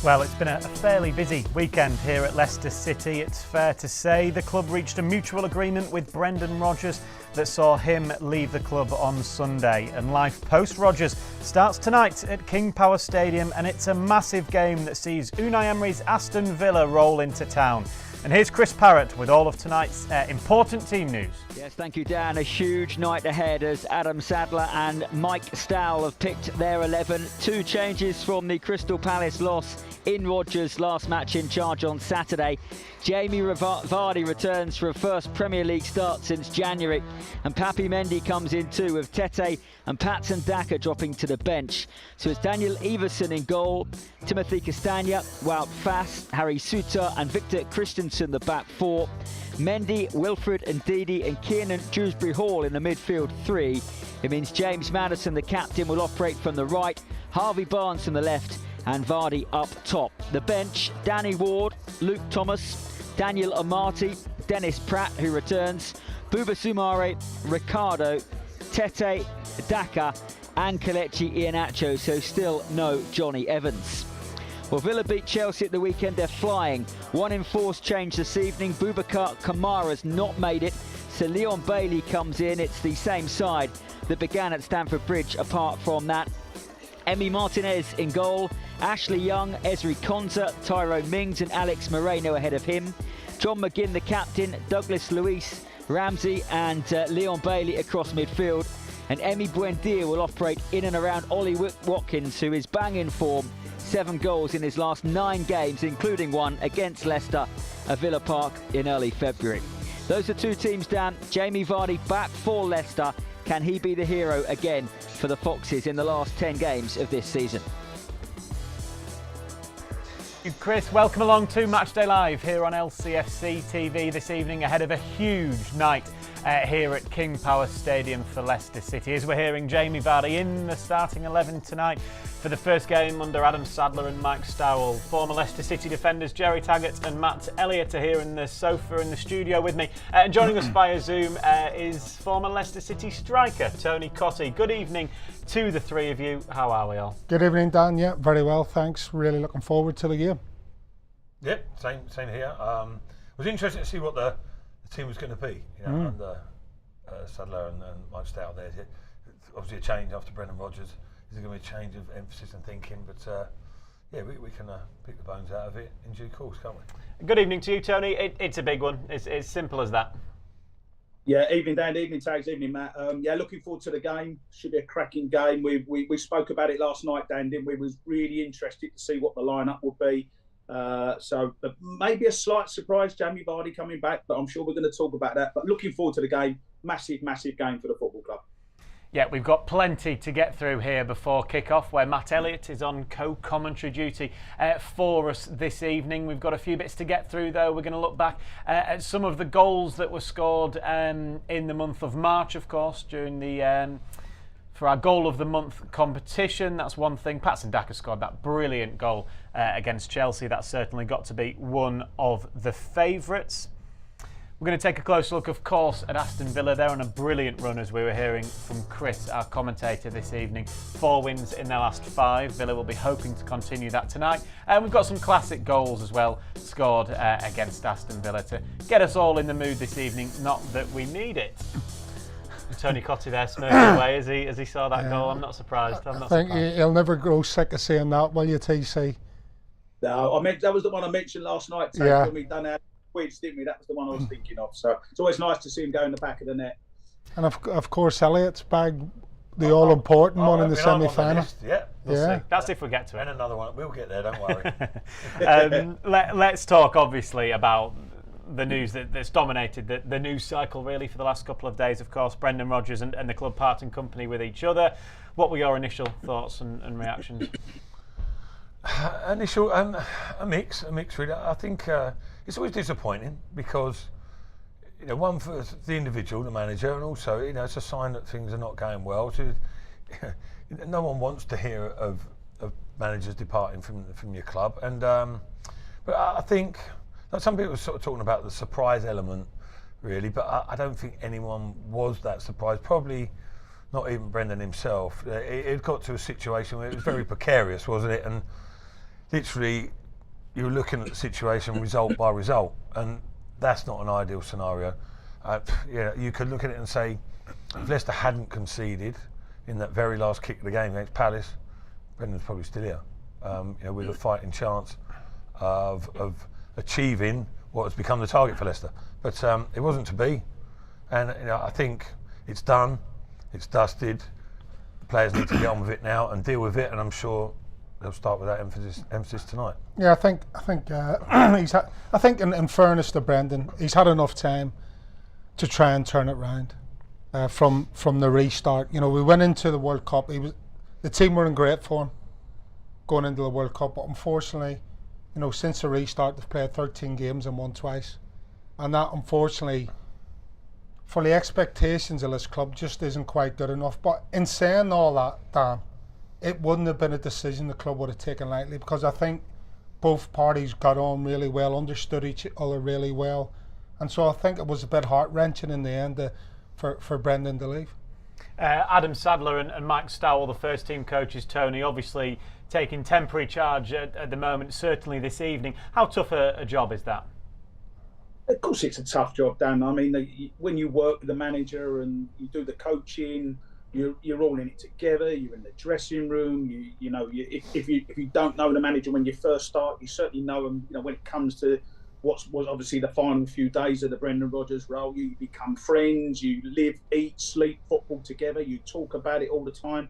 Well, it's been a fairly busy weekend here at Leicester City, it's fair to say. The club reached a mutual agreement with Brendan Rodgers that saw him leave the club on Sunday. And life post-Rodgers starts tonight at King Power Stadium, and it's a massive game that sees Unai Emery's Aston Villa roll into town. And here's Chris Parrott with all of tonight's important team news. Yes, thank you, Dan. A huge night ahead as Adam Sadler and Mike Stowell have picked their 11. Two changes from the Crystal Palace loss in Rodgers' last match in charge on Saturday. Jamie Vardy returns for a first Premier League start since January, and Papi Mendy comes in too, with Tete and Patson Daka dropping to the bench. So it's Daniel Everson in goal, Timothy Castagna, Wout Faes, Harry Souttar and Victor Christensen the back four. Mendy, Wilfred Ndidi and Kiernan Dewsbury-Hall in the midfield three. It means James Maddison, the captain, will operate from the right, Harvey Barnes from the left and Vardy up top. The bench, Danny Ward, Luke Thomas, Daniel Amati, Dennis Pratt, who returns, Buba Sumare, Ricardo, Tete, Daka and Kelechi Iheanacho, so still no Johnny Evans. Well, Villa beat Chelsea at the weekend. They're flying. One enforced change this evening. Boubacar Kamara's not made it, so Leon Bailey comes in. It's the same side that began at Stamford Bridge apart from that. Emi Martinez in goal, Ashley Young, Ezri Konsa, Tyrone Mings and Alex Moreno ahead of him. John McGinn the captain, Douglas Luiz, Ramsey and Leon Bailey across midfield. And Emi Buendia will operate in and around Ollie Watkins, who is bang in form. 7 goals in his last 9 games, including one against Leicester at Villa Park in early February. Those are two teams, Dan. Jamie Vardy back for Leicester. Can he be the hero again for the Foxes in the last 10 games of this season? Chris, welcome along to Matchday Live here on LCFC TV this evening ahead of a huge night here at King Power Stadium for Leicester City. As we're hearing Jamie Vardy in the starting 11 tonight for the first game under Adam Sadler and Mike Stowell. Former Leicester City defenders Jerry Taggart and Matt Elliott are here in the sofa in the studio with me. Joining us via Zoom is former Leicester City striker Tony Cottee. Good evening to the three of you. How are we all? Good evening, Dan. Yeah, very well, thanks. Really looking forward to the game. Yep, same here. It was interesting to see what the team was going to be, under Sadler and Mike Stowell there. Obviously a change after Brendan Rodgers. Is there going to be a change of emphasis and thinking? But yeah, we can pick the bones out of it in due course, can't we? Good evening to you, Tony. It's a big one. It's simple as that. Yeah, evening Dan, evening Tags, evening Matt. Yeah, looking forward to the game. Should be a cracking game. We spoke about it last night, Dan, didn't we? Was really interested to see what the lineup would be. So maybe a slight surprise, Jamie Vardy coming back, but I'm sure we're going to talk about that. But looking forward to the game. Massive, massive game for the football club. Yeah, we've got plenty to get through here before kick-off, where Matt Elliott is on co-commentary duty for us this evening. We've got a few bits to get through, though. We're going to look back at some of the goals that were scored in the month of March, of course, during the for our Goal of the Month competition. That's one thing. Patson Daka scored that brilliant goal against Chelsea. That's certainly got to be one of the favourites. We're going to take a close look, of course, at Aston Villa. They're on a brilliant run, as we were hearing from Chris, our commentator this evening. 4 wins in their last 5. Villa will be hoping to continue that tonight. And we've got some classic goals as well scored against Aston Villa to get us all in the mood this evening. Not that we need it. Tony Cottee there smirking away as he saw that goal. I'm not surprised. I think he'll never grow sick of saying that, will you, TC? No, that was the one I mentioned last night. Yeah. When we done our quiz, didn't we? That was the one I was thinking of. So it's always nice to see him go in the back of the net. And of course, Elliott's bagged the all-important one in the semi-final. Yeah, we'll see. That's if we get to it. And another one. We'll get there, don't worry. Let's talk, obviously, about the news that's dominated the news cycle really for the last couple of days. Of course, Brendan Rodgers and the club parting company with each other. What were your initial thoughts and reactions? Initial, a mix really. I think it's always disappointing because one for the individual, the manager, and also it's a sign that things are not going well. So, no one wants to hear of managers departing from your club, and but I think some people were sort of talking about the surprise element, really, but I don't think anyone was that surprised. Probably not even Brendan himself. It got to a situation where it was very precarious, wasn't it? And literally you're looking at the situation result by result, and that's not an ideal scenario. You could look at it and say, if Leicester hadn't conceded in that very last kick of the game against Palace, Brendan's probably still here, with a fighting chance of achieving what has become the target for Leicester. But it wasn't to be, and I think it's done, it's dusted. The players need to get on with it now and deal with it, and I'm sure they'll start with that emphasis tonight. Yeah, I think in fairness to Brendan, he's had enough time to try and turn it round from the restart. We went into the World Cup. The team were in great form going into the World Cup, but unfortunately, since the restart, they've played 13 games and won twice, and that, unfortunately, for the expectations of this club, just isn't quite good enough. But in saying all that, Dan, it wouldn't have been a decision the club would have taken lightly, because I think both parties got on really well, understood each other really well, and so I think it was a bit heart-wrenching in the end for Brendan to leave. Adam Sadler and Mike Stowell, the first team coaches, Tony, obviously taking temporary charge at the moment, certainly this evening. How tough a job is that? Of course it's a tough job, Dan. I mean, when you work with the manager and you do the coaching, you're all in it together. You're in the dressing room. If you don't know the manager when you first start, you certainly know him. When it comes to what was obviously the final few days of the Brendan Rodgers role, you become friends. You live, eat, sleep football together. You talk about it all the time.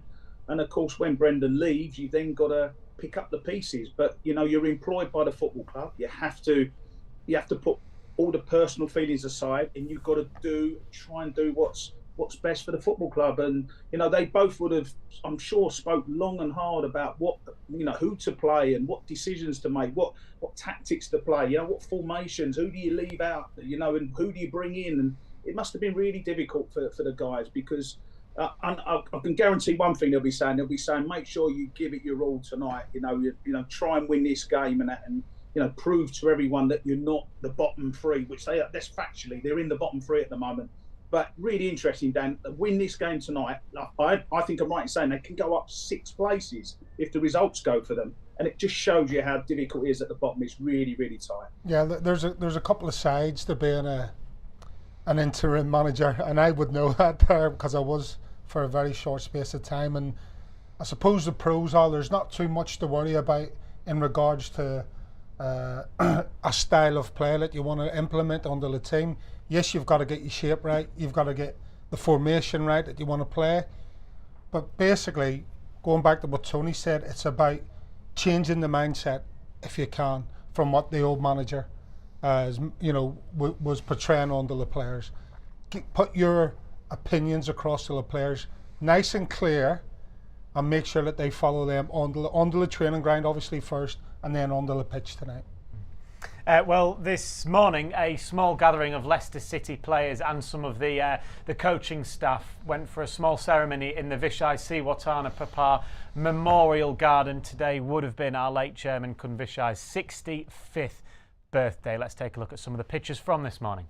And of course, when Brendan leaves, you then got to pick up the pieces. But you're employed by the football club. You have to put all the personal feelings aside, and you've got to try and do what's best for the football club. And they both would have, I'm sure, spoke long and hard about what who to play and what decisions to make, what tactics to play, what formations, who do you leave out, and who do you bring in. And it must have been really difficult for the guys, because I can guarantee one thing they'll be saying, make sure you give it your all tonight. Try and win this game and prove to everyone that you're not the bottom three, which they are. That's factually, they're in the bottom three at the moment. But really interesting, Dan, win this game tonight. I think I'm right in saying they can go up 6 places if the results go for them. And it just shows you how difficult it is at the bottom. It's really, really tight. Yeah, there's a couple of sides to being an interim manager, and I would know that because I was for a very short space of time. And I suppose the pros are there's not too much to worry about in regards to a style of play that you want to implement under the team. Yes, you've got to get your shape right, you've got to get the formation right that you want to play, but basically, going back to what Tony said, it's about changing the mindset, if you can, from what the old manager was portraying onto the players. Put your opinions across to the players nice and clear, and make sure that they follow them onto the training ground, obviously first, and then onto the pitch tonight. Well, this morning, a small gathering of Leicester City players and some of the coaching staff went for a small ceremony in the Vishai Siwatana Papa Memorial Garden. Today would have been our late chairman Kun Vishai's 65th birthday. Let's take a look at some of the pictures from this morning.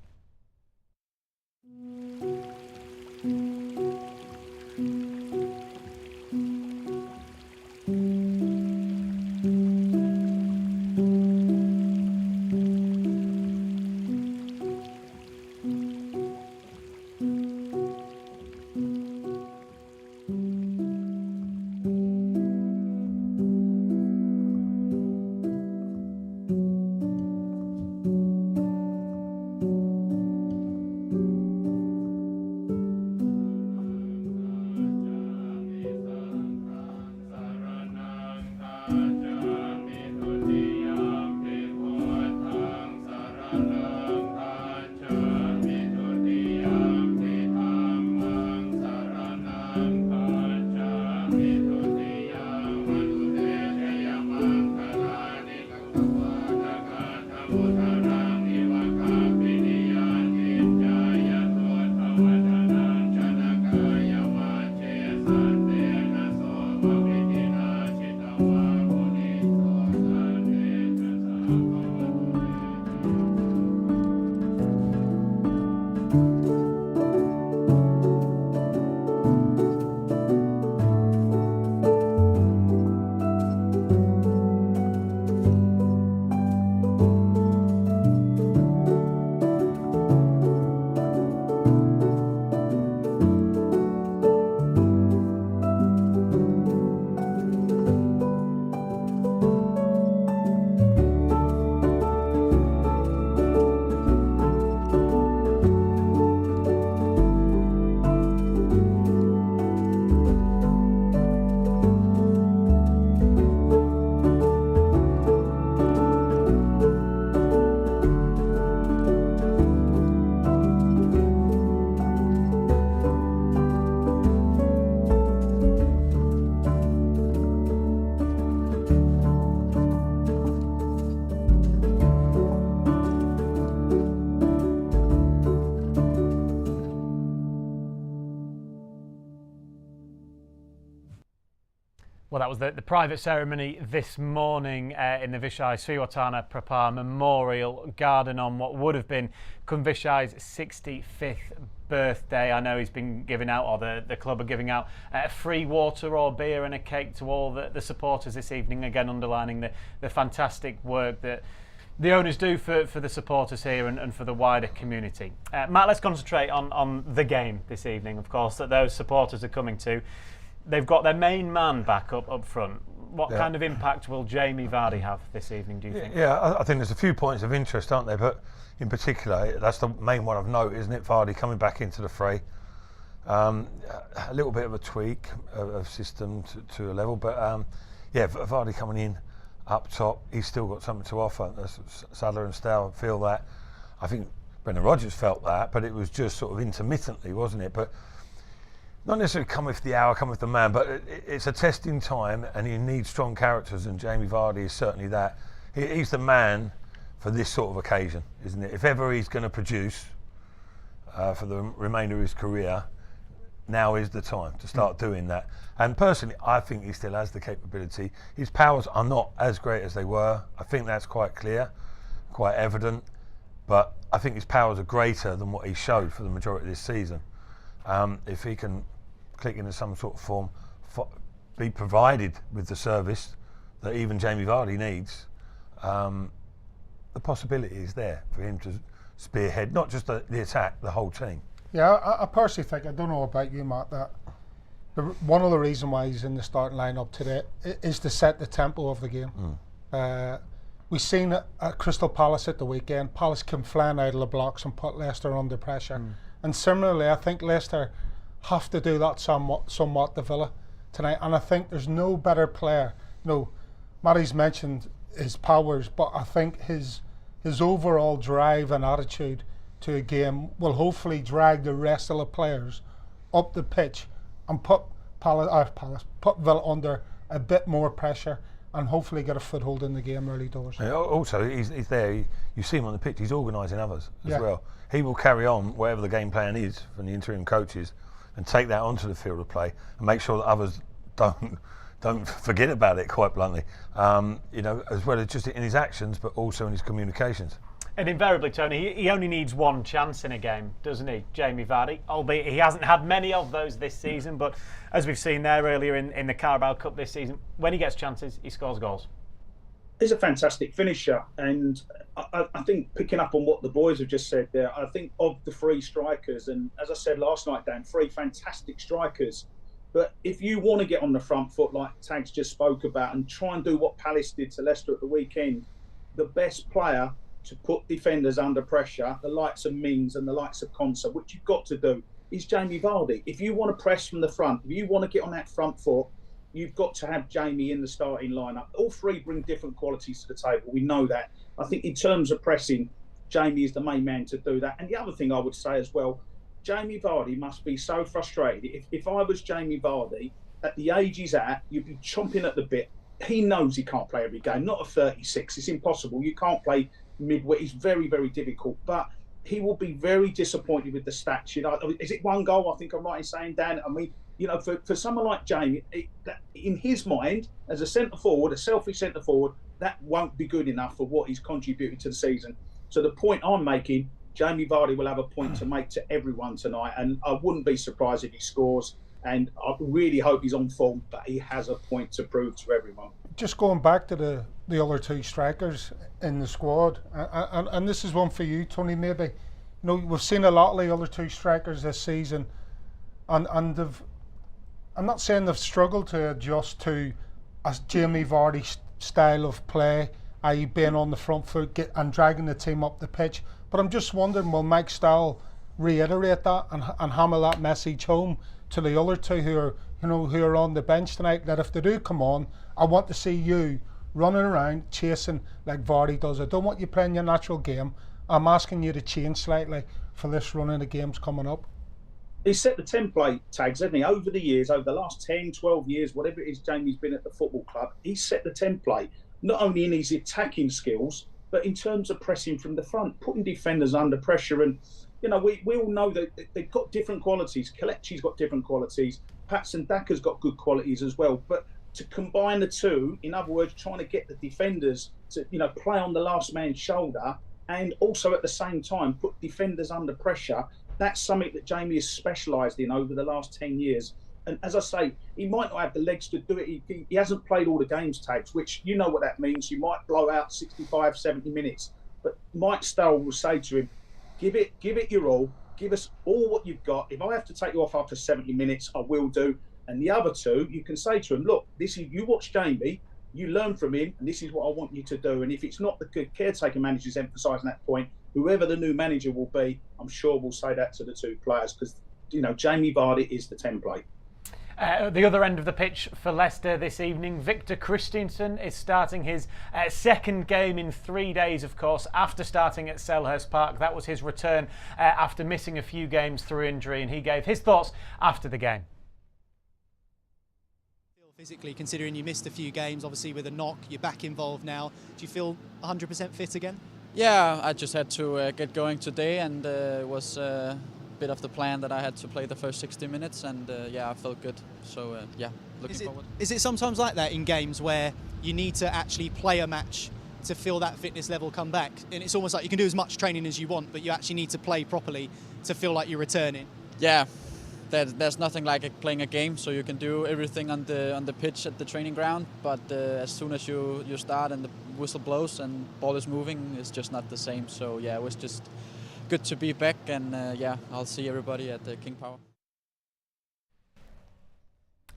Well, that was the private ceremony this morning in the Vishai Sriwatana Prapar Memorial Garden on what would have been Kunvishai's 65th birthday. I know he's been giving out, or the club are giving out, free water or beer and a cake to all the supporters this evening, again underlining the fantastic work that the owners do for the supporters here and for the wider community. Matt, let's concentrate on the game this evening, of course, that those supporters are coming to. They've got their main man back up front. What kind of impact will Jamie Vardy have this evening, do you think? Yeah, I think there's a few points of interest, aren't there? But in particular, that's the main one of note, isn't it? Vardy coming back into the fray. A little bit of a tweak of system to a level, but Vardy coming in up top, he's still got something to offer. Sadler and Stow feel that. I think Brendan Rodgers felt that, but it was just sort of intermittently, wasn't it? But not necessarily come with the hour, come with the man, but it's a testing time and you need strong characters, and Jamie Vardy is certainly that. He's the man for this sort of occasion, isn't it? If ever he's going to produce for the remainder of his career, now is the time to start doing that. And personally, I think he still has the capability. His powers are not as great as they were. I think that's quite clear, quite evident. But I think his powers are greater than what he showed for the majority of this season. If he can click into some sort of form, be provided with the service that even Jamie Vardy needs, the possibility is there for him to spearhead not just the attack, the whole team. Yeah, I personally think, I don't know about you, Matt, that one of the reasons why he's in the starting lineup today is to set the tempo of the game. We've seen it at Crystal Palace at the weekend. Palace came flying out of the blocks and put Leicester under pressure. And similarly, I think Leicester have to do that somewhat to Villa tonight. And I think there's no better player. Matty's mentioned his powers, but I think his overall drive and attitude to a game will hopefully drag the rest of the players up the pitch and put Villa under a bit more pressure and hopefully get a foothold in the game early doors. Yeah, also, he's there. You see him on the pitch. He's organising others as well. He will carry on whatever the game plan is from the interim coaches and take that onto the field of play and make sure that others don't forget about it. Quite bluntly, as well as just in his actions, but also in his communications. And invariably, Tony, he only needs one chance in a game, doesn't he, Jamie Vardy? Albeit he hasn't had many of those this season, but as we've seen there earlier in the Carabao Cup this season, when he gets chances, he scores goals. He's a fantastic finisher, and I think picking up on what the boys have just said there, I think of the three strikers, and as I said last night, Dan, three fantastic strikers. But if you want to get on the front foot, like Tags just spoke about, and try and do what Palace did to Leicester at the weekend, the best player to put defenders under pressure, the likes of Mings and the likes of Konsa, which you've got to do, is Jamie Vardy. If you want to press from the front, if you want to get on that front foot, you've got to have Jamie in the starting lineup. All three bring different qualities to the table. We know that. I think in terms of pressing, Jamie is the main man to do that. And the other thing I would say as well, Jamie Vardy must be so frustrated. If I was Jamie Vardy, at the age he's at, you'd be chomping at the bit. He knows he can't play every game. Not at 36. It's impossible. You can't play midway. It's very, very difficult. But he will be very disappointed with the stats. Is it one goal? I think I'm right in saying, Dan. I mean, for someone like Jamie, in his mind, as a centre forward, a selfish centre forward, that won't be good enough for what he's contributed to the season. So the point I'm making, Jamie Vardy will have a point to make to everyone tonight, and I wouldn't be surprised if he scores. And I really hope he's on form, but he has a point to prove to everyone. Just going back to the other two strikers in the squad, and this is one for you, Tony, maybe. We've seen a lot of the other two strikers this season, and I'm not saying they've struggled to adjust to a Jamie Vardy style of play, i.e. being on the front foot and dragging the team up the pitch, but I'm just wondering, will Mike Stowell reiterate that and hammer that message home to the other two who are on the bench tonight, that if they do come on, I want to see you running around chasing like Vardy does. I don't want you playing your natural game. I'm asking you to change slightly for this run of the games coming up. He's set the template, Tags, hasn't he? Over the years, over the last 10, 12 years, whatever it is Jamie's been at the football club, he's set the template, not only in his attacking skills, but in terms of pressing from the front, putting defenders under pressure. And we all know that they've got different qualities. Kelechi's got different qualities. Patson Daka's got good qualities as well. But to combine the two, in other words, trying to get the defenders to, play on the last man's shoulder and also at the same time put defenders under pressure, that's something that Jamie has specialised in over the last 10 years. And as I say, he might not have the legs to do it. He hasn't played all the games tags, which you know what that means. You might blow out 65, 70 minutes. But Mike Stowell will say to him, give it your all. Give us all what you've got. If I have to take you off after 70 minutes, I will do. And the other two, you can say to him, look, you watch Jamie, you learn from him, and this is what I want you to do. And if it's not the caretaker manager's emphasising that point, whoever the new manager will be, I'm sure will say that to the two players because, Jamie Vardy is the template. At the other end of the pitch for Leicester this evening, Victor Christiansen is starting his second game in 3 days, of course, after starting at Selhurst Park. That was his return after missing a few games through injury, and he gave his thoughts after the game. Physically, considering you missed a few games, obviously with a knock, you're back involved now. Do you feel 100% fit again? Yeah, I just had to get going today, and it was a bit of the plan that I had to play the first 60 minutes, and I felt good. So looking forward. Is it sometimes like that in games where you need to actually play a match to feel that fitness level come back? And it's almost like you can do as much training as you want, but you actually need to play properly to feel like you're returning. Yeah. There's nothing like playing a game, so you can do everything on the pitch at the training ground, but as soon as you start and the whistle blows and ball is moving, it's just not the same. So it was just good to be back, and I'll see everybody at the King Power.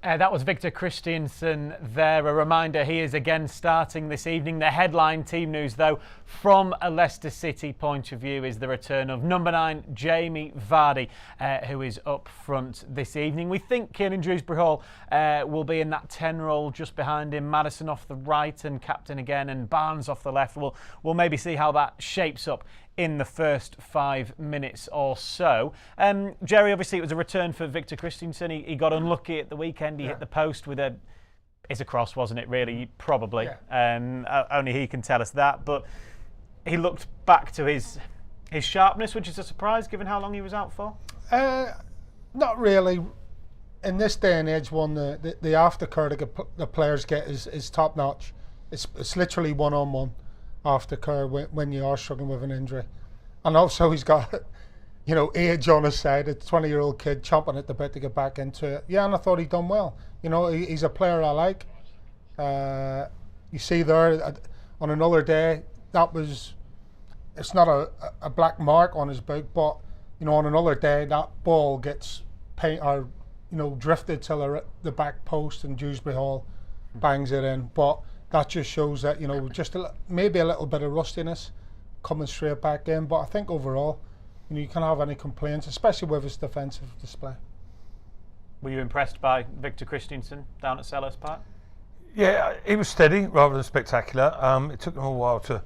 That was Victor Christiansen there. A reminder, he is again starting this evening. The headline team news, though, from a Leicester City point of view, is the return of number 9, Jamie Vardy, who is up front this evening. We think Kiernan Dewsbury Hall will be in that 10 role just behind him. Maddison off the right and captain again, and Barnes off the left. We'll maybe see how that shapes up in the first 5 minutes or so. Jerry, obviously it was a return for Victor Christiansen. He got unlucky at the weekend. He hit the post with it's a cross, wasn't it, really? Probably. Yeah. Only he can tell us that. But he looked back to his sharpness, which is a surprise given how long he was out for. Not really. In this day and age, the aftercare the players get is top notch. It's literally one-on-one aftercare when you are struggling with an injury. And also he's got age on his side, a 20-year-old kid chomping at the bit to get back into it. Yeah, and I thought he'd done well. He's a player I like. You see there on another day, it's not a black mark on his boot, but on another day that ball gets drifted to the back post and Dewsbury Hall bangs it in. But that just shows that, just maybe a little bit of rustiness coming straight back in. But I think overall, you can't have any complaints, especially with his defensive display. Were you impressed by Victor Christiansen down at Selhurst Park? Yeah, he was steady rather than spectacular. It took him a while to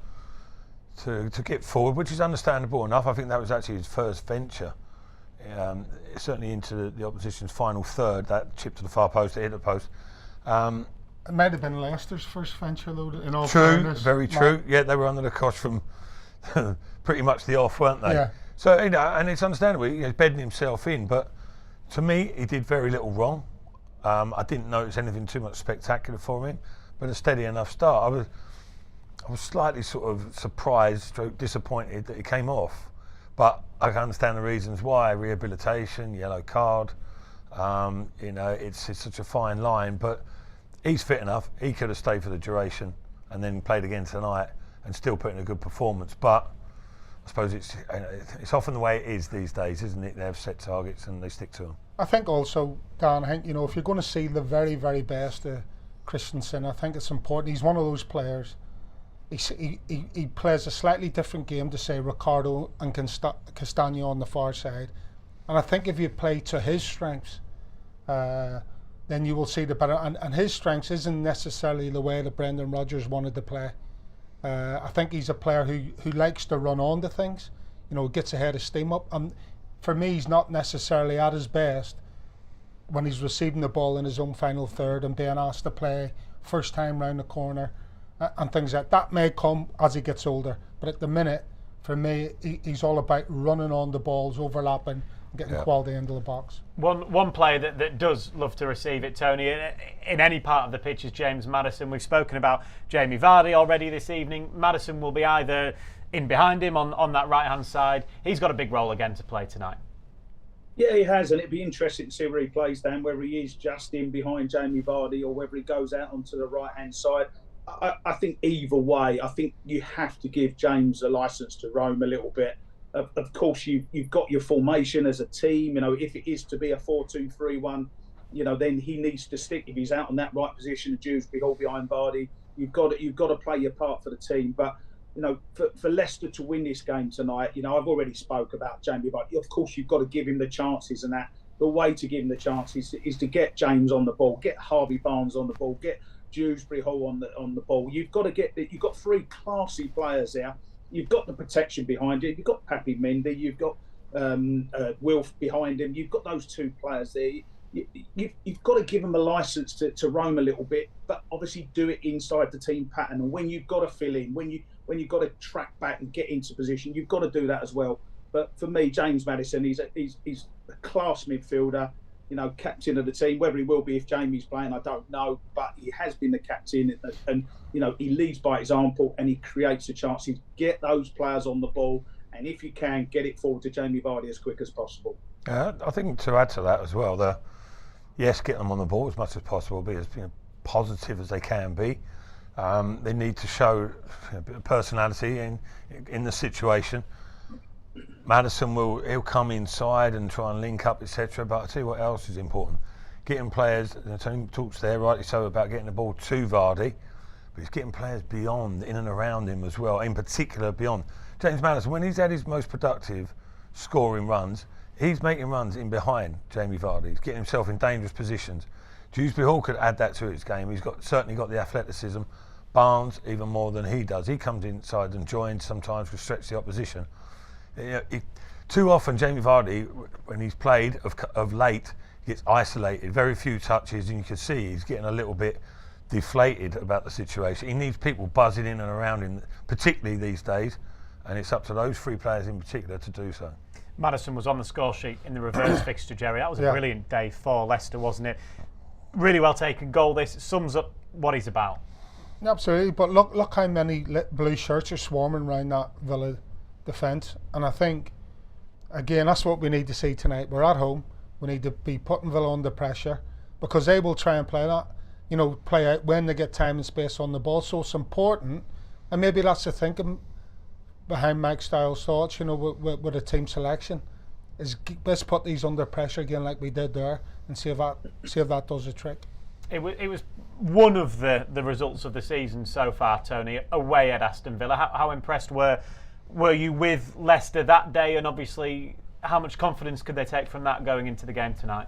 get forward, which is understandable enough. I think that was actually his first venture, certainly into the opposition's final third. That chip to the far post, it hit the post. It might have been Leicester's first venture, though, in all true, fairness. Very true. Yeah, they were under the cosh from pretty much the off, weren't they? Yeah. So, and it's understandable. He's bedding himself in, but to me, he did very little wrong. I didn't notice anything too much spectacular for him, but a steady enough start. I was slightly sort of surprised, disappointed that he came off, but I can understand the reasons why. Rehabilitation, yellow card. It's such a fine line, but he's fit enough. He could have stayed for the duration and then played again tonight and still put in a good performance. But I suppose it's often the way it is these days, isn't it? They have set targets and they stick to them. I think also, Dan, if you're going to see the very, very best of Christensen, I think it's important. He's one of those players. He plays a slightly different game to, say, Ricardo and Castagno on the far side. And I think if you play to his strengths, then you will see the better. And his strengths isn't necessarily the way that Brendan Rodgers wanted to play. I think he's a player who likes to run on to things, gets ahead of steam up. And for me, he's not necessarily at his best when he's receiving the ball in his own final third and being asked to play first time round the corner and things like that. May come as he gets older, but at the minute, for me, he's all about running on the balls, overlapping, getting quality into the box. One player that does love to receive it, Tony, in any part of the pitch is James Maddison. We've spoken about Jamie Vardy already this evening. Maddison will be either in behind him on that right-hand side. He's got a big role again to play tonight. Yeah, he has, and it'd be interesting to see where he plays, Dan, whether he is just in behind Jamie Vardy or whether he goes out onto the right-hand side. I think either way, I think you have to give James a licence to roam a little bit. Of course, you've got your formation as a team. You know, if it is to be a 4-2-3-1, you know, then he needs to stick. If he's out on that right position of Dewsbury Hall behind Vardy, you've got to play your part for the team. But you know, for Leicester to win this game tonight, you know, I've already spoke about Jamie Vardy. Of course, you've got to give him the chances, and that the way to give him the chances is to get James on the ball, get Harvey Barnes on the ball, get Dewsbury Hall on the ball. You've got three classy players there. You've got the protection behind it. You've got Pappy Mendy. You've got Wilf behind him. You've got those two players there. You've got to give them a licence to roam a little bit, but obviously do it inside the team pattern. And when you've got to fill in, when you've got to track back and get into position, you've got to do that as well. But for me, James Maddison, he's a class midfielder, you know, captain of the team. Whether he will be if Jamie's playing, I don't know, but he has been the captain, and you know, he leads by example and he creates the chances. Get those players on the ball, and if you can, get it forward to Jamie Vardy as quick as possible. I think to add to that as well, get them on the ball as much as possible, be as positive as they can be. They need to show a bit of personality in the situation. Maddison he'll come inside and try and link up, etc. But I'll tell you what else is important: getting players. Tony talks there rightly so about getting the ball to Vardy, but he's getting players beyond, in and around him as well. In particular, beyond James Maddison, when he's had his most productive scoring runs, he's making runs in behind Jamie Vardy. He's getting himself in dangerous positions. Dewsbury Hall could add that to his game. He's certainly got the athleticism. Barnes even more than he does. He comes inside and joins sometimes to stretch the opposition. Too often Jamie Vardy, when he's played of late, gets isolated, very few touches, and you can see he's getting a little bit deflated about the situation. He needs people buzzing in and around him, particularly these days, and it's up to those three players in particular to do so. Maddison was on the score sheet in the reverse fixture, Jerry. That was a brilliant day for Leicester, wasn't it? Really well taken goal. This sums up what he's about. Absolutely, but look how many blue shirts are swarming around that Villa defence, and I think again that's what we need to see tonight. We're at home, we need to be putting Villa under pressure because they will try and play that, you know, play out when they get time and space on the ball. So it's important, and maybe that's the thinking behind Mike Styles' thoughts, you know, with a team selection, is let's put these under pressure again like we did there and see if that does the trick. It was one of the results of the season so far, Tony, away at Aston Villa. How impressed were you with Leicester that day, and obviously how much confidence could they take from that going into the game tonight?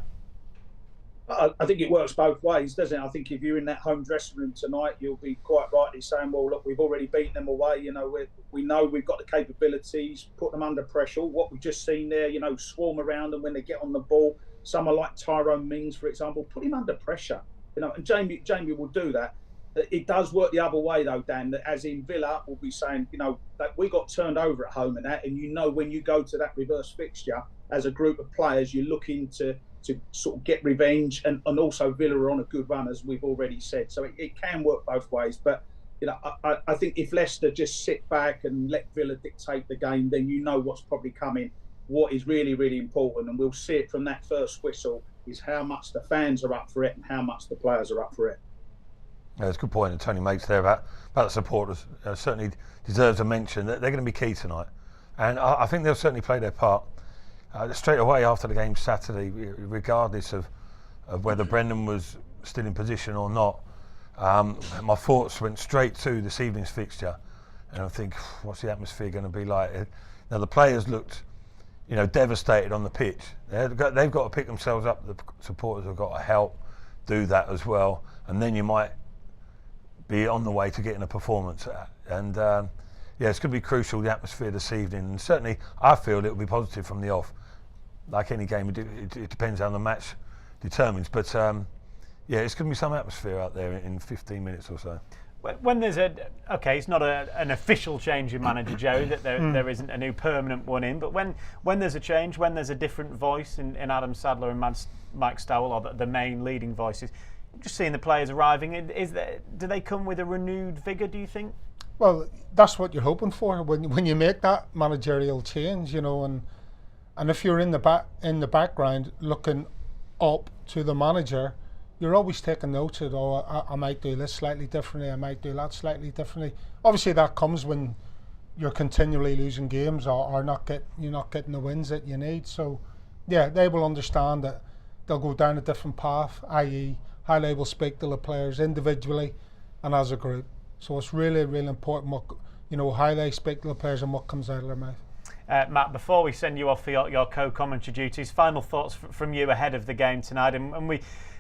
I think it works both ways, doesn't it? I think if you're in that home dressing room tonight, you'll be quite rightly saying, well, look, we've already beaten them away. You know, we know we've got the capabilities, put them under pressure. What we've just seen there, you know, swarm around them when they get on the ball. Someone like Tyrone Mings, for example, put him under pressure. You know, and Jamie will do that. It does work the other way, though, Dan, that as in Villa will be saying, you know, that we got turned over at home and that, and you know when you go to that reverse fixture as a group of players, you're looking to sort of get revenge, and also Villa are on a good run, as we've already said. So it can work both ways. But, you know, I think if Leicester just sit back and let Villa dictate the game, then you know what's probably coming. What is really, really important, and we'll see it from that first whistle, is how much the fans are up for it and how much the players are up for it. Yeah, it's a good point that Tony makes there about the supporters. Certainly deserves a mention. They're going to be key tonight, and I think they'll certainly play their part. Straight away after the game Saturday, regardless of whether Brendan was still in position or not, my thoughts went straight to this evening's fixture, and I think, what's the atmosphere going to be like? Now the players looked, you know, devastated on the pitch. They've got to pick themselves up. The supporters have got to help do that as well, and then you might be on the way to getting a performance. And it's going to be crucial, the atmosphere this evening, and certainly I feel it will be positive from the off. Like any game, it depends how the match determines, but it's going to be some atmosphere out there in 15 minutes or so. When there's it's not an official change in manager, Joe, that there isn't a new permanent one in, but when there's a change, when there's a different voice in Adam Sadler and Mike Stowell, or the main leading voices, just seeing the players arriving, do they come with a renewed vigour, do you think? Well, that's what you're hoping for when you make that managerial change, and if you're in the background looking up to the manager, you're always taking notes of, I might do this slightly differently, I might do that slightly differently. Obviously, that comes when you're continually losing games or you're not getting the wins that you need. So, yeah, they will understand that they'll go down a different path, i.e., how they will speak to the players individually and as a group. So it's really, really important how they speak to the players and what comes out of their mouth. Matt, before we send you off for your co-commentary duties, final thoughts from you ahead of the game tonight, and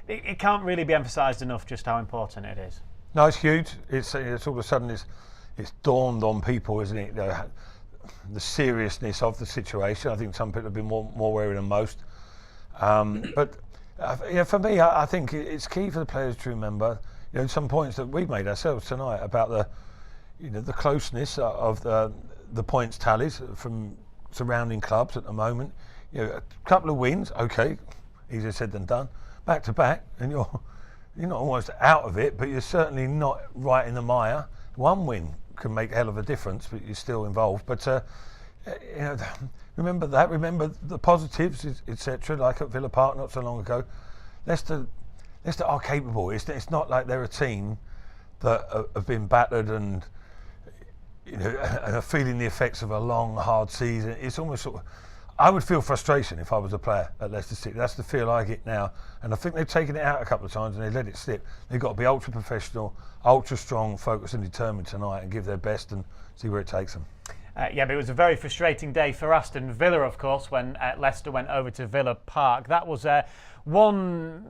it can't really be emphasised enough just how important it is. No, it's huge. It's all of a sudden it's dawned on people, isn't it? The seriousness of the situation. I think some people have been more wary than most. But for me, I think it's key for the players to remember. Some points that we've made ourselves tonight about the closeness of the points tallies from surrounding clubs at the moment. A couple of wins, okay, easier said than done. Back to back, and you're not almost out of it, but you're certainly not right in the mire. One win can make a hell of a difference, but you're still involved. But remember that. Remember the positives, etc. Like at Villa Park not so long ago. Leicester are capable. It's not like they're a team that have been battered and and are feeling the effects of a long, hard season. It's almost sort of. I would feel frustration if I was a player at Leicester City. That's the feel I get now. And I think they've taken it out a couple of times and they let it slip. They've got to be ultra professional, ultra strong, focused and determined tonight and give their best and see where it takes them. But it was a very frustrating day for Aston Villa, of course, when Leicester went over to Villa Park. That was one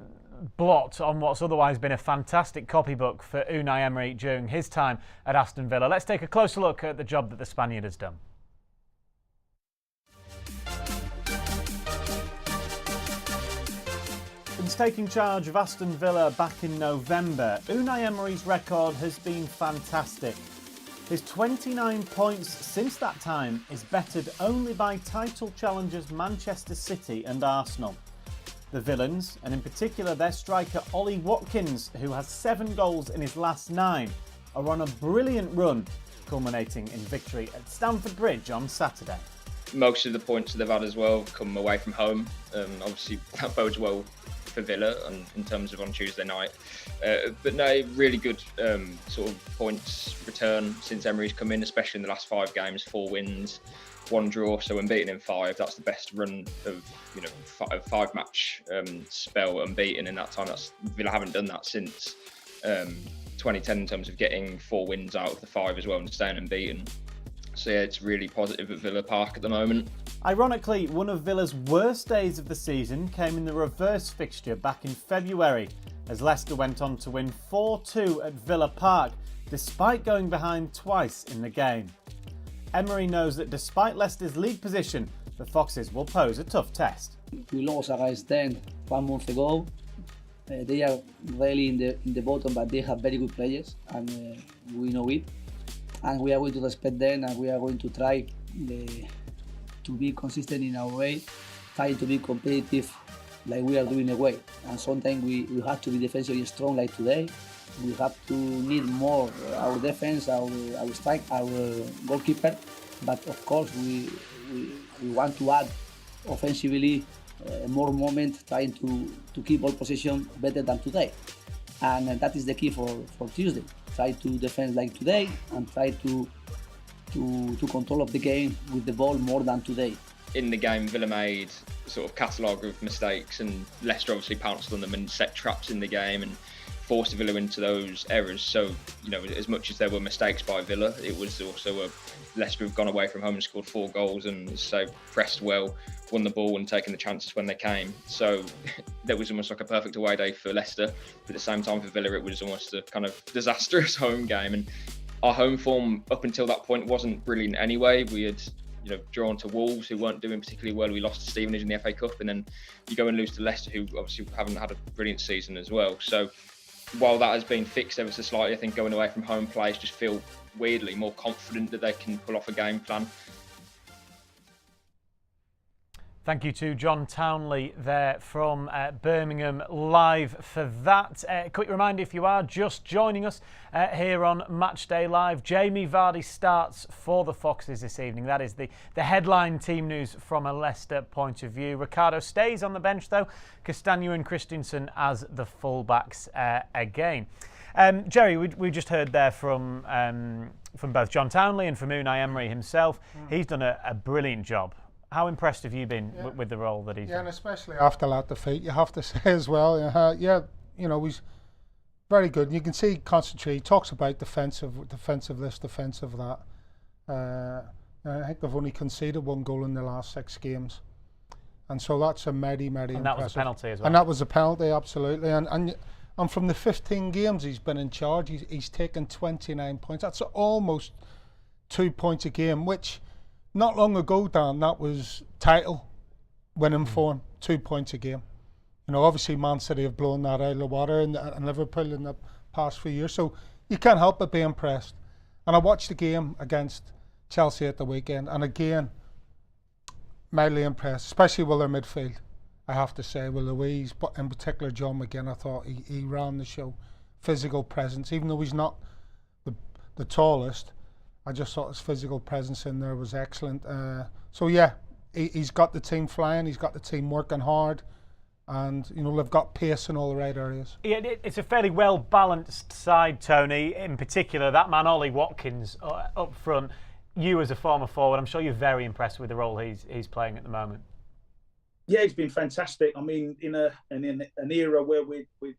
blot on what's otherwise been a fantastic copybook for Unai Emery during his time at Aston Villa. Let's take a closer look at the job that the Spaniard has done. Since taking charge of Aston Villa back in November, Unai Emery's record has been fantastic. His 29 points since that time is bettered only by title challengers Manchester City and Arsenal. The Villains, and in particular their striker Ollie Watkins, who has 7 goals in his last 9, are on a brilliant run, culminating in victory at Stamford Bridge on Saturday. Most of the points they've had as well come away from home. Obviously that bodes well for Villa in terms of on Tuesday night. But no, really good sort of points return since Emery's come in, especially in the last 5 games, 4 wins, 1 draw, so unbeaten in 5. That's the best run of a 5-match spell unbeaten in that time. Villa haven't done that since 2010 in terms of getting 4 wins out of the 5 as well and staying unbeaten. So yeah, it's really positive at Villa Park at the moment. Ironically, one of Villa's worst days of the season came in the reverse fixture back in February, as Leicester went on to win 4-2 at Villa Park, despite going behind twice in the game. Emery knows that despite Leicester's league position, the Foxes will pose a tough test. We lost against them 1 month ago. They are really in the bottom, but they have very good players, and we know it. And we are going to respect them, and we are going to try to be consistent in our way, trying to be competitive like we are doing away. And sometimes we have to be defensively strong like today. We have to need more our defense, our strike, our goalkeeper. But of course we want to add offensively more moment, trying to keep ball possession better than today. And that is the key for Tuesday. Try to defend like today and try to control of the game with the ball more than today. In the game, Villa made a sort of catalogue of mistakes, and Leicester obviously pounced on them and set traps in the game and forced Villa into those errors. So, as much as there were mistakes by Villa, it was also Leicester have gone away from home and scored 4 goals and so pressed well, won the ball and taken the chances when they came. So that was almost like a perfect away day for Leicester. But at the same time for Villa, it was almost a kind of disastrous home game. And our home form up until that point wasn't brilliant anyway. We had drawn to Wolves, who weren't doing particularly well. We lost to Stevenage in the FA Cup, and then you go and lose to Leicester, who obviously haven't had a brilliant season as well. So while that has been fixed ever so slightly, I think going away from home players just feel weirdly more confident that they can pull off a game plan. Thank you to John Townley there from Birmingham Live for that. Quick reminder, if you are just joining us here on Matchday Live, Jamie Vardy starts for the Foxes this evening. That is the headline team news from a Leicester point of view. Ricardo stays on the bench though, Castagne and Christensen as the fullbacks again. Jerry, we just heard there from both John Townley and from Unai Emery himself. He's done a brilliant job. How impressed have you been with the role that he's done? Yeah, and especially after that defeat, you have to say as well. He's very good. You can see concentrate. He talks about defensive this, defensive that. I think they've only conceded 1 goal in the last 6 games, and so that's a mighty impressive. And that was a penalty as well. And that was a penalty, absolutely. And from the 15 games he's been in charge, he's taken 29 points. That's almost 2 points a game, which. Not long ago, Dan, that was title winning form, 2 points a game. Obviously Man City have blown that out of the water and Liverpool in the past few years, so you can't help but be impressed. And I watched the game against Chelsea at the weekend, and again, mildly impressed, especially with their midfield, I have to say, with Louise, but in particular John McGinn. I thought he ran the show. Physical presence, even though he's not the tallest, I just thought his physical presence in there was excellent. So yeah, he's got the team flying, he's got the team working hard, and they've got pace in all the right areas. Yeah, it's a fairly well balanced side, Tony. In particular, that man Ollie Watkins up front. You as a former forward, I'm sure you're very impressed with the role he's playing at the moment. Yeah, he's been fantastic. I mean, in an era where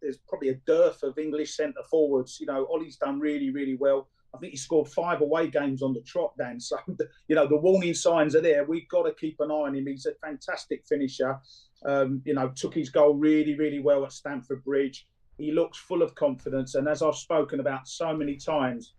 there's probably a dearth of English centre forwards, Ollie's done really, really well. I think he scored 5 away games on the trot, Dan. So, the warning signs are there. We've got to keep an eye on him. He's a fantastic finisher. Took his goal really, really well at Stamford Bridge. He looks full of confidence. And as I've spoken about so many times,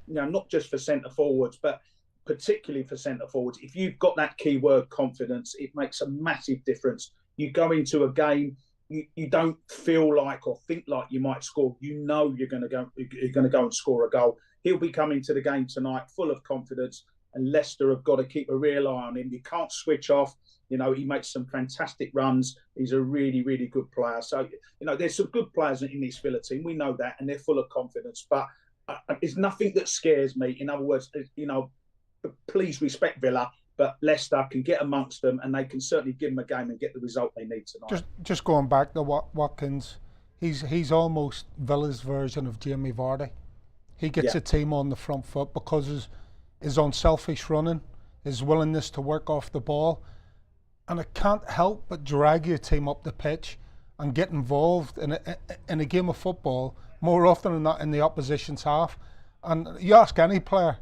not just for centre forwards, but particularly for centre forwards, if you've got that key word confidence, it makes a massive difference. You go into a game, you don't feel like or think like you might score. You're going to go and score a goal. He'll be coming to the game tonight full of confidence, and Leicester have got to keep a real eye on him. You can't switch off. He makes some fantastic runs. He's a really, really good player. So, there's some good players in this Villa team. We know that, and they're full of confidence. But there's nothing that scares me. In other words, please respect Villa, but Leicester can get amongst them, and they can certainly give them a game and get the result they need tonight. Just going back to Watkins, he's almost Villa's version of Jamie Vardy. He gets a team on the front foot because his unselfish running, his willingness to work off the ball, and it can't help but drag your team up the pitch and get involved in a game of football more often than not in the opposition's half. And you ask any player,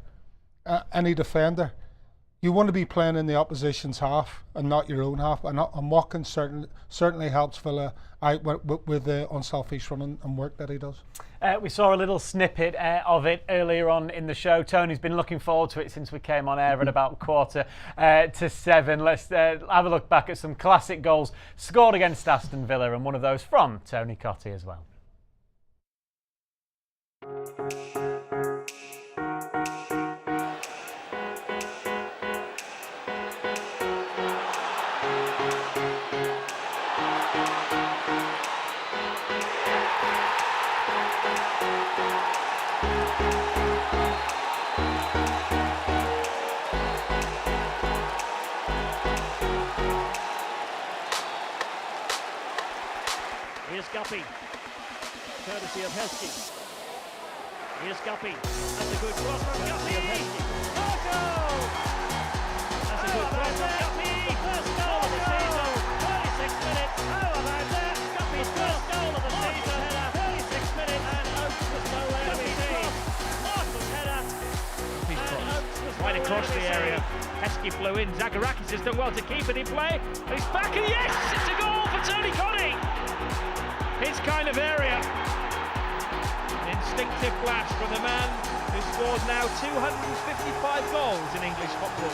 any defender, you want to be playing in the opposition's half and not your own half. And Watkins certainly helps Villa out with the unselfish running and work that he does. We saw a little snippet of it earlier on in the show. Tony's been looking forward to it since we came on air at about 6:45. Let's have a look back at some classic goals scored against Aston Villa, and one of those from Tony Cottee as well. Here's Guppy, courtesy of Heskey. Here's Guppy, that's a good cross from Guppy. Oh, goal! That's a good cross from Guppy. First goal of the season, 36 minutes. How about that? Guppy's first goal of the season, header, 36 minutes, and Oates was nowhere to be seen. Awesome header, and Oates was right across the area. Heskey flew in, Zagorakis has done well to keep it in play. And he's back, and yes, it's a goal for Tony Cottee. His kind of area. An instinctive flash from the man who scored now 255 goals in English football.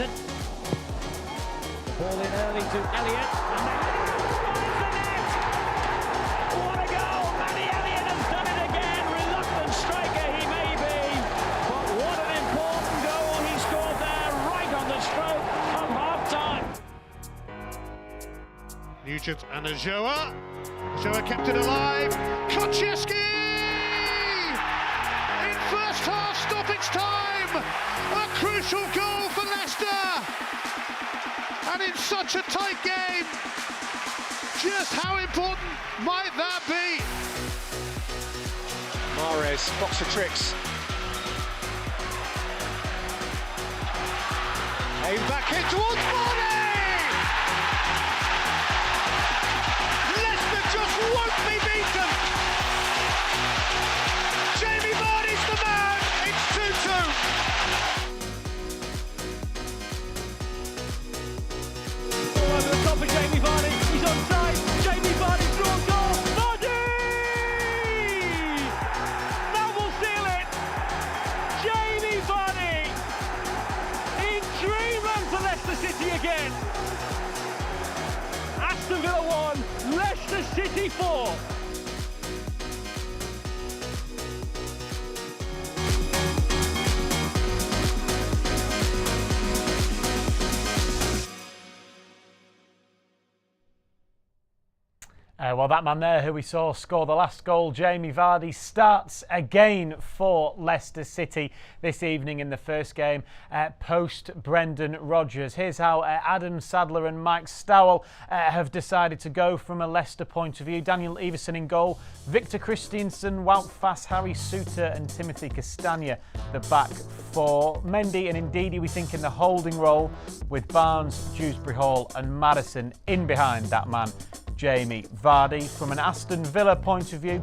season. Ball in early to Elliott, and then finds the net! What a goal! Matty Elliott has done it again. Reluctant striker he may be, but what an important goal he scored there, right on the stroke of half-time. Nugent and Ajoa. Ajoa kept it alive. Konchesky! In first half stoppage time! A crucial goal for Leicester! And in such a tight game, just how important might that be? Mahrez, box of tricks. Aim back in towards Vardy! Leicester just won't be beaten! Jamie Vardy's the man! It's 2-2! Over the top of Jamie Vardy, he's onside, Jamie Vardy through on goal, Vardy! That will seal it! Jamie Vardy! In dreamland for Leicester City again! Aston Villa 1, Leicester City 4. Well, that man there who we saw score the last goal, Jamie Vardy, starts again for Leicester City this evening in the first game post Brendan Rodgers. Here's how Adam Sadler and Mike Stowell have decided to go from a Leicester point of view. Daniel Everson in goal, Victor Christiansen, Wout Faes, Harry Souttar and Timothy Castagna the back four. Mendy and Ndidi we think in the holding role, with Barnes, Dewsbury Hall and Maddison in behind that man Jamie Vardy. From an Aston Villa point of view,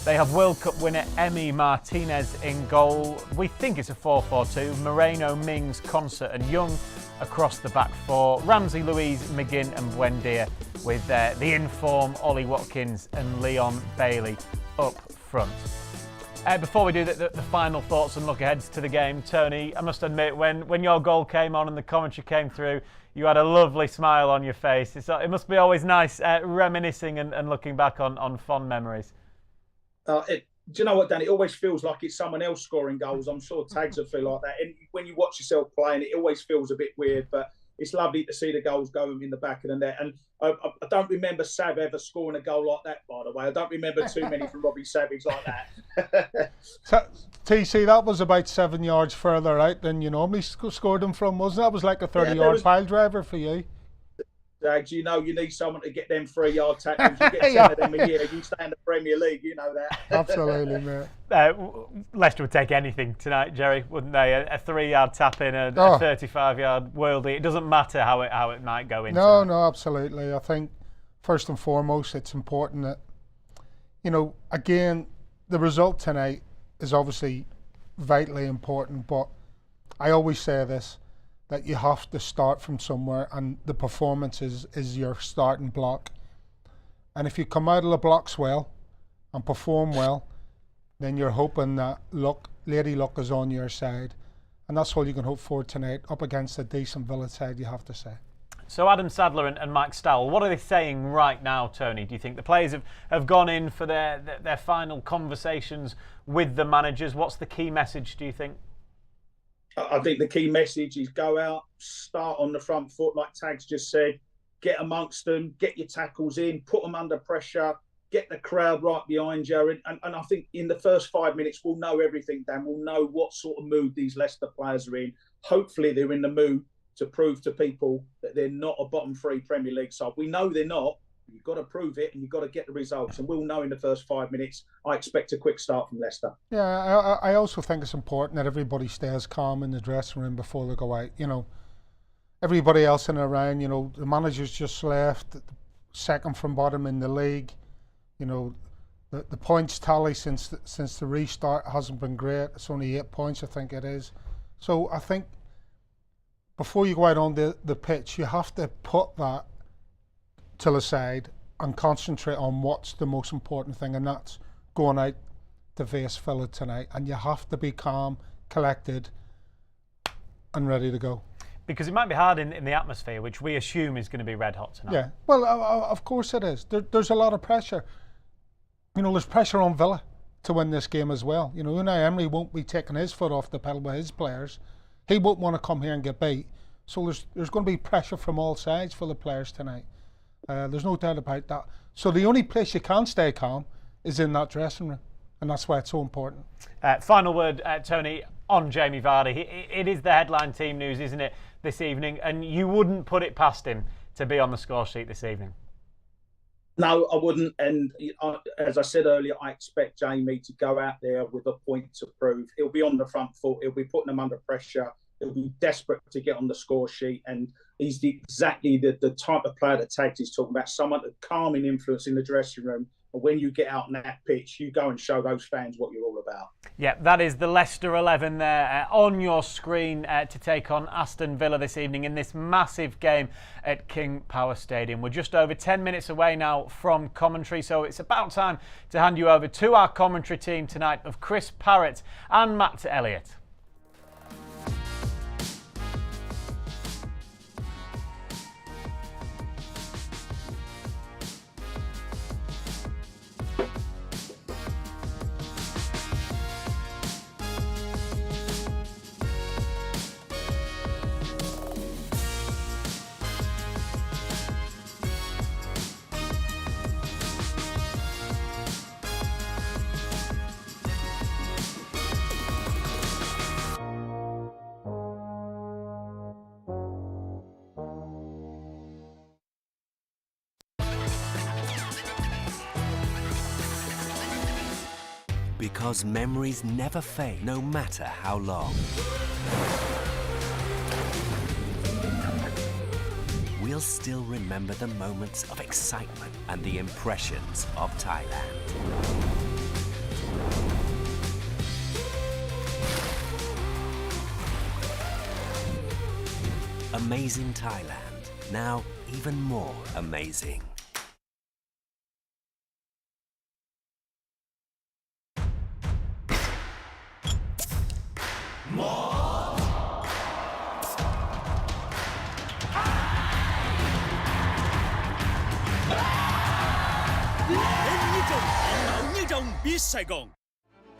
they have World Cup winner Emi Martinez in goal. We think it's a 4-4-2. Moreno, Mings, Concert and Young across the back four. Ramsey, Louise, McGinn and Buendia with the in-form Ollie Watkins and Leon Bailey up front. Before we do the final thoughts and look ahead to the game, Tony, I must admit, when your goal came on and the commentary came through, you had a lovely smile on your face. It must be always nice reminiscing and looking back on fond memories. Do you know what, Dan? It always feels like it's someone else scoring goals. I'm sure Tags will feel like that. And when you watch yourself playing, it always feels a bit weird, but it's lovely to see the goals going in the back of the net. And I don't remember Sav ever scoring a goal like that, by the way. I don't remember too many from Robbie Savage like that. So, TC, that was about 7 yards further out than you normally scored them from, wasn't it? That was like a 30-yard pile driver for you. Dags, you know you need someone to get them 3-yard tackles. You get 10 of them a year. You stay in the Premier League, you know that. Absolutely, mate. Leicester would take anything tonight, Jerry, wouldn't they? A 3-yard tap in, a 35-yard worldie. It doesn't matter how it might go in. No, absolutely. I think first and foremost, it's important that, again, the result tonight is obviously vitally important, but I always say this, that you have to start from somewhere, and the performance is your starting block. And if you come out of the blocks well and perform well, then you're hoping that Lady Luck is on your side. And that's all you can hope for tonight, up against a decent Villa side, you have to say. So Adam Sadler and Mike Stowell, what are they saying right now, Tony? Do you think the players have gone in for their final conversations with the managers? What's the key message, do you think? I think the key message is go out, start on the front foot, like Tags just said, get amongst them, get your tackles in, put them under pressure, get the crowd right behind you. And I think in the first 5 minutes, we'll know everything, Dan. We'll know what sort of mood these Leicester players are in. Hopefully they're in the mood to prove to people that they're not a bottom three Premier League side. We know they're not. You've got to prove it and you've got to get the results. And we'll know in the first 5 minutes. I expect a quick start from Leicester. Yeah, I also think it's important that everybody stays calm in the dressing room before they go out. Everybody else in and around, the manager's just left, second from bottom in the league. The points tally since the restart hasn't been great. It's only 8 points, I think it is. So I think before you go out on the pitch, you have to put that to the side and concentrate on what's the most important thing, and that's going out to face Villa tonight. And you have to be calm, collected and ready to go. Because it might be hard in the atmosphere, which we assume is going to be red hot tonight. Yeah, well, of course it is. There's a lot of pressure. You know, there's pressure on Villa to win this game as well. You know, Unai Emery won't be taking his foot off the pedal with his players. He won't want to come here and get beat. So there's going to be pressure from all sides for the players tonight. There's no doubt about that. So the only place you can stay calm is in that dressing room, and that's why it's so important. Final word, Tony, on Jamie Vardy. It is the headline team news, isn't it, this evening? And you wouldn't put it past him to be on the score sheet this evening. No, I wouldn't. And as I said earlier, I expect Jamie to go out there with a point to prove. He'll be on the front foot. He'll be putting them under pressure. He'll be desperate to get on the score sheet. And he's exactly the type of player that Tags is talking about, someone with calming influence in the dressing room. And when you get out on that pitch, you go and show those fans what you're all about. Yeah, that is the Leicester 11 there on your screen to take on Aston Villa this evening in this massive game at King Power Stadium. We're just over 10 minutes away now from commentary, so it's about time to hand you over to our commentary team tonight of Chris Parrott and Matt Elliott. Because memories never fade, no matter how long. We'll still remember the moments of excitement and the impressions of Thailand. Amazing Thailand, now even more amazing.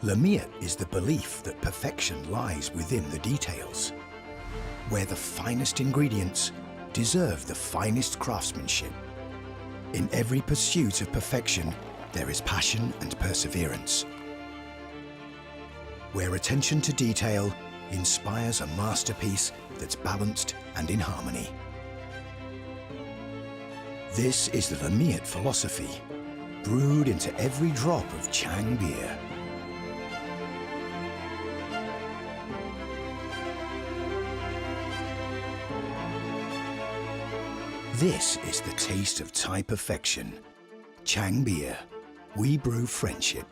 Lamiet is the belief that perfection lies within the details, where the finest ingredients deserve the finest craftsmanship. In every pursuit of perfection, there is passion and perseverance, where attention to detail inspires a masterpiece that's balanced and in harmony. This is the Lamiet philosophy, brewed into every drop of Chang beer. This is the taste of Thai perfection. Chang beer. We brew friendship.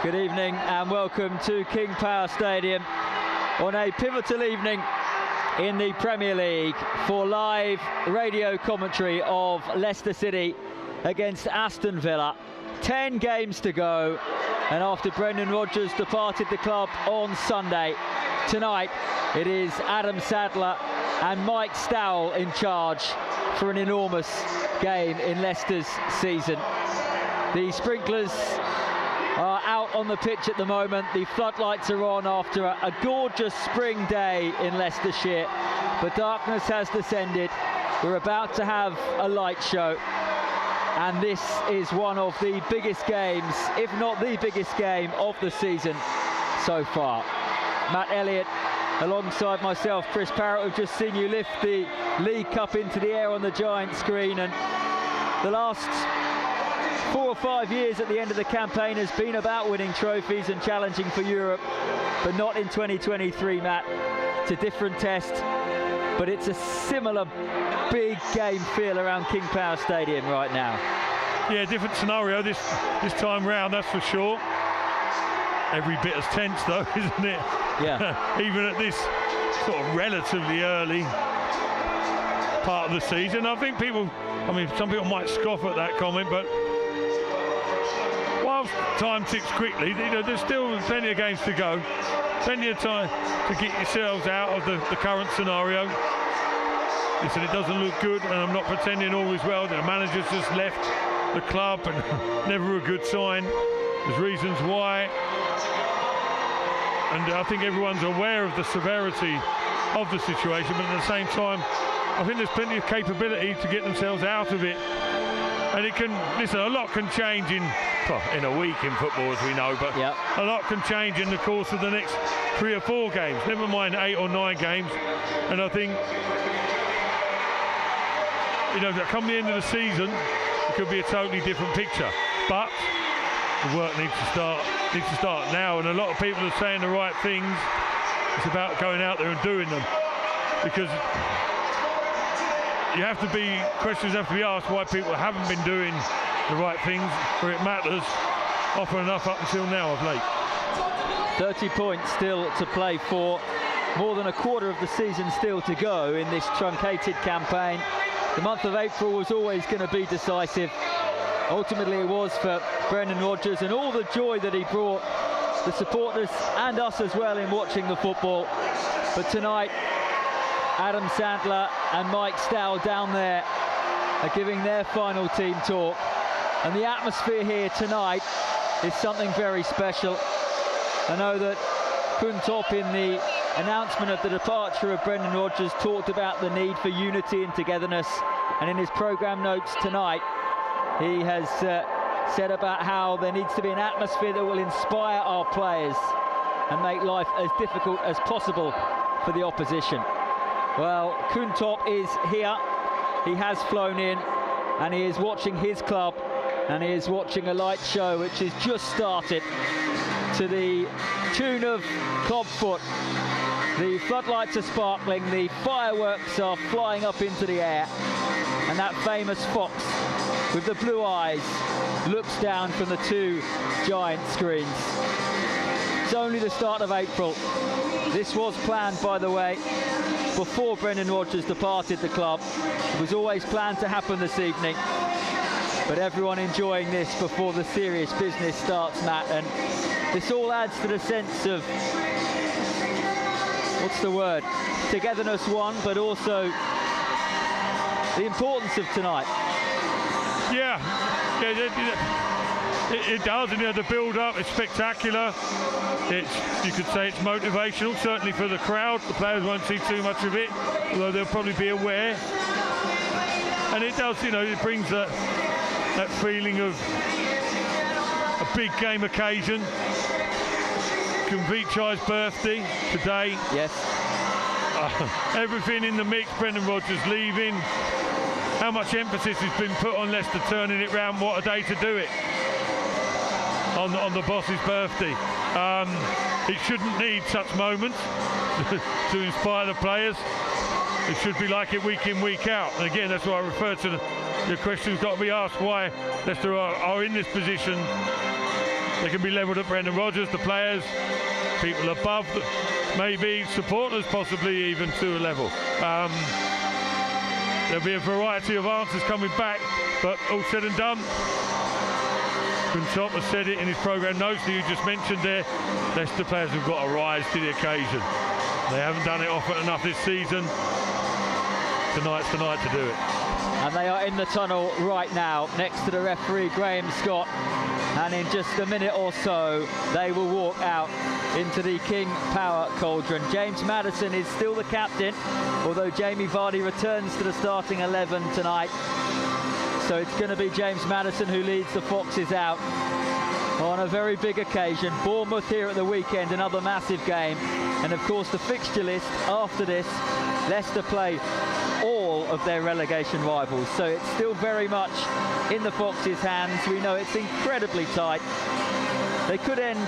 Good evening and welcome to King Power Stadium on a pivotal evening in the Premier League for live radio commentary of Leicester City against Aston Villa. 10 games to go, and after Brendan Rodgers departed the club on Sunday, tonight it is Adam Sadler and Mike Stowell in charge for an enormous game in Leicester's season. The sprinklers are out on the pitch at the moment. The floodlights are on after a gorgeous spring day in Leicestershire, but darkness has descended. We're about to have a light show, and this is one of the biggest games, if not the biggest game of the season so far. Matt Elliott alongside myself, Chris Parrott. We've just seen you lift the League Cup into the air on the giant screen, and the last 4 or 5 years at the end of the campaign has been about winning trophies and challenging for Europe, but not in 2023, Matt. It's a different test, but it's a similar big game feel around King Power Stadium right now. Yeah, different scenario this time round, that's for sure. Every bit as tense though, isn't it? Yeah. Even at this sort of relatively early part of the season. I think some people might scoff at that comment, but whilst time ticks quickly, there's still plenty of games to go. Plenty of time to get yourselves out of the current scenario. Listen, it doesn't look good, and I'm not pretending all is well. The manager's just left the club, and never a good sign. There's reasons why, and I think everyone's aware of the severity of the situation, but at the same time, I think there's plenty of capability to get themselves out of it. And it can, listen, a lot can change in a week in football, as we know, but a lot can change in the course of the next 3 or 4 games, never mind 8 or 9 games. And I think, come the end of the season, it could be a totally different picture. But the work needs to start now, and a lot of people are saying the right things. It's about going out there and doing them, because questions have to be asked why people haven't been doing the right things where it matters often enough up until now of late. 30 points still to play for, more than a quarter of the season still to go in this truncated campaign. The month of April was always going to be decisive. Ultimately it was for Brendan Rodgers, and all the joy that he brought the supporters and us as well in watching the football. But tonight, Adam Sandler and Mike Stow down there are giving their final team talk. And the atmosphere here tonight is something very special. I know that Kun Top, in the announcement of the departure of Brendan Rodgers, talked about the need for unity and togetherness. And in his programme notes tonight, he has said about how there needs to be an atmosphere that will inspire our players and make life as difficult as possible for the opposition. Well, Kun Top is here. He has flown in, and he is watching his club, and he is watching a light show which has just started to the tune of Clubfoot. The floodlights are sparkling, the fireworks are flying up into the air, and that famous fox with the blue eyes looks down from the 2 giant screens. It's only the start of April. This was planned, by the way, before Brendan Rodgers departed the club. It was always planned to happen this evening, but everyone enjoying this before the serious business starts, Matt, and this all adds to the sense of, what's the word, togetherness, one, but also the importance of tonight. It does, and the build-up is spectacular. You could say it's motivational, certainly for the crowd. The players won't see too much of it, although they'll probably be aware. And it does, it brings that feeling of a big game occasion. Konvichai's birthday today. Yes. Everything in the mix. Brendan Rodgers leaving. How much emphasis has been put on Leicester turning it round? What a day to do it on the boss's birthday. It shouldn't need such moments to inspire the players. It should be like it week in, week out. And again, that's why I refer to the question's got to be asked why Leicester are in this position. They can be levelled at Brendan Rodgers, the players, people above, maybe supporters, possibly even to a level. There'll be a variety of answers coming back, but all said and done, Kun Top has said it in his programme notes that you just mentioned there. Leicester players have got to rise to the occasion. They haven't done it often enough this season. Tonight's the night to do it. And they are in the tunnel right now, next to the referee Graham Scott. And in just a minute or so, they will walk out into the King Power Cauldron. James Maddison is still the captain, although Jamie Vardy returns to the starting 11 tonight. So it's going to be James Maddison who leads the Foxes out on a very big occasion. Bournemouth here at the weekend, another massive game. And of course the fixture list after this, Leicester play all of their relegation rivals. So it's still very much in the Foxes' hands. We know it's incredibly tight. They could end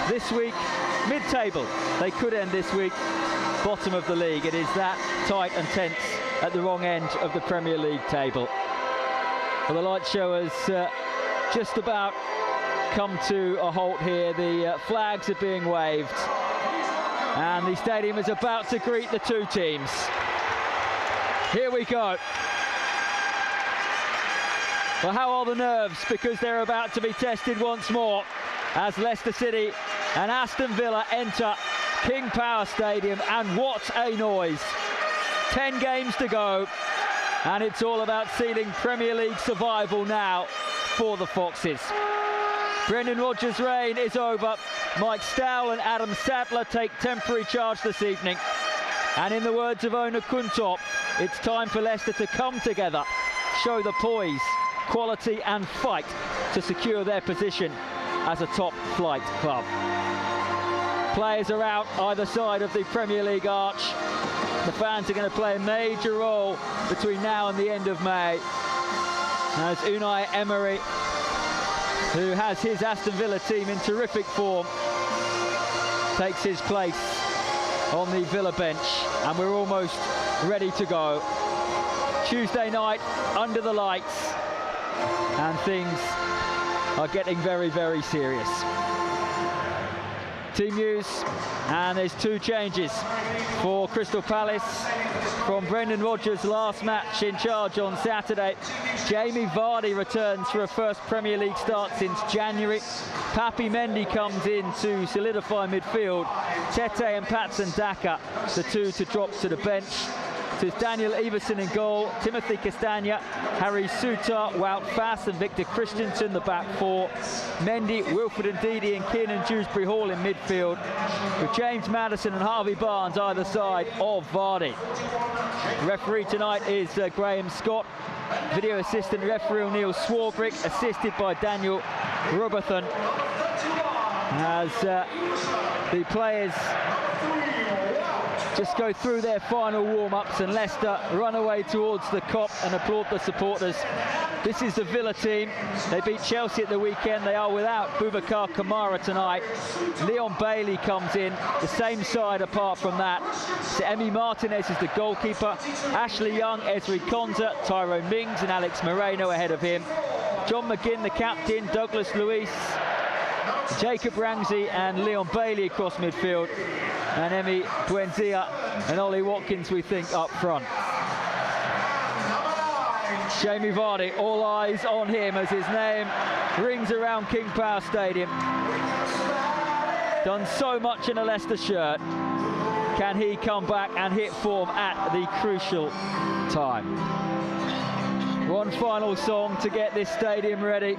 this week mid-table. They could end this week bottom of the league. It is that tight and tense at the wrong end of the Premier League table. Well, the light show has just about come to a halt here. The flags are being waved, and the stadium is about to greet the two teams. Here we go. Well, how are the nerves? Because they're about to be tested once more as Leicester City and Aston Villa enter King Power Stadium, and what a noise. 10 games to go, and it's all about sealing Premier League survival now for the Foxes. Brendan Rodgers' reign is over. Mike Stowell and Adam Sadler take temporary charge this evening. And in the words of owner Kuntop, it's time for Leicester to come together, show the poise, quality and fight to secure their position as a top-flight club. Players are out either side of the Premier League arch. The fans are going to play a major role between now and the end of May, as Unai Emery, who has his Aston Villa team in terrific form, takes his place on the Villa bench, and we're almost ready to go. Tuesday night under the lights, and things are getting very, very serious. Team news, and there's two changes for Crystal Palace from Brendan Rodgers' last match in charge on Saturday. Jamie Vardy returns for a first Premier League start since January. Papi Mendy comes in to solidify midfield. Tete and Patson Daka, the two to drop to the bench. So it's Daniel Everson in goal, Timothy Castagna, Harry Souttar, Wout Faes and Victor Christensen, the back four. Mendy, Wilfred Ndidi and Kiernan Dewsbury Hall in midfield, with James Maddison and Harvey Barnes either side of Vardy. The referee tonight is Graham Scott. Video assistant referee Neil Swarbrick, assisted by Daniel Robertson. As the players just go through their final warm-ups, and Leicester run away towards the Kop and applaud the supporters. This is the Villa team. They beat Chelsea at the weekend. They are without Boubacar Kamara tonight. Leon Bailey comes in, the same side apart from that. So Emi Martinez is the goalkeeper. Ashley Young, Ezri Konsa, Tyrone Mings and Alex Moreno ahead of him. John McGinn, the captain, Douglas Luiz, Jacob Ramsey and Leon Bailey across midfield, and Emi Buendia and Ollie Watkins, we think, up front. Jamie Vardy, all eyes on him as his name rings around King Power Stadium. Done so much in a Leicester shirt. Can he come back and hit form at the crucial time? One final song to get this stadium ready.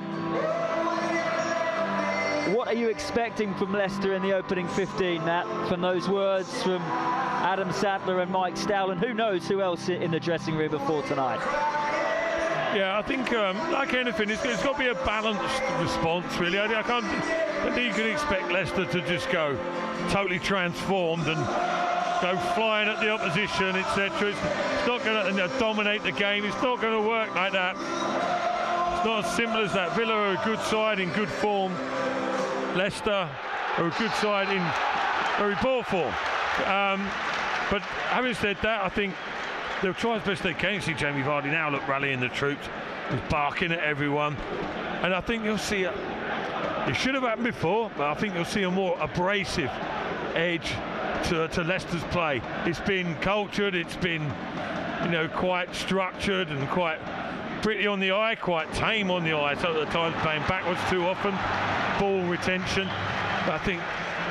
What are you expecting from Leicester in the opening 15, Nat, from those words from Adam Sadler and Mike Stowell, and who knows who else in the dressing room before tonight? Yeah, I think, like anything, it's got to be a balanced response, really. I think you can expect Leicester to just go totally transformed and go flying at the opposition, etc. It's not going to dominate the game. It's not going to work like that. It's not as simple as that. Villa are a good side in good form. Leicester are a good side in very poor form. But having said that, I think they'll try as best they can. You see Jamie Vardy now rallying the troops. He's barking at everyone. And I think you'll see it should have happened before, but I think you'll see a more abrasive edge to Leicester's play. It's been cultured, it's been, quite structured and quite pretty on the eye, quite tame on the eye. So at times playing backwards too often, ball retention. But I think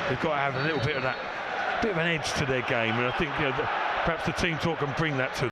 they've got to have a little bit of an edge to their game, and I think perhaps the team talk can bring that to them.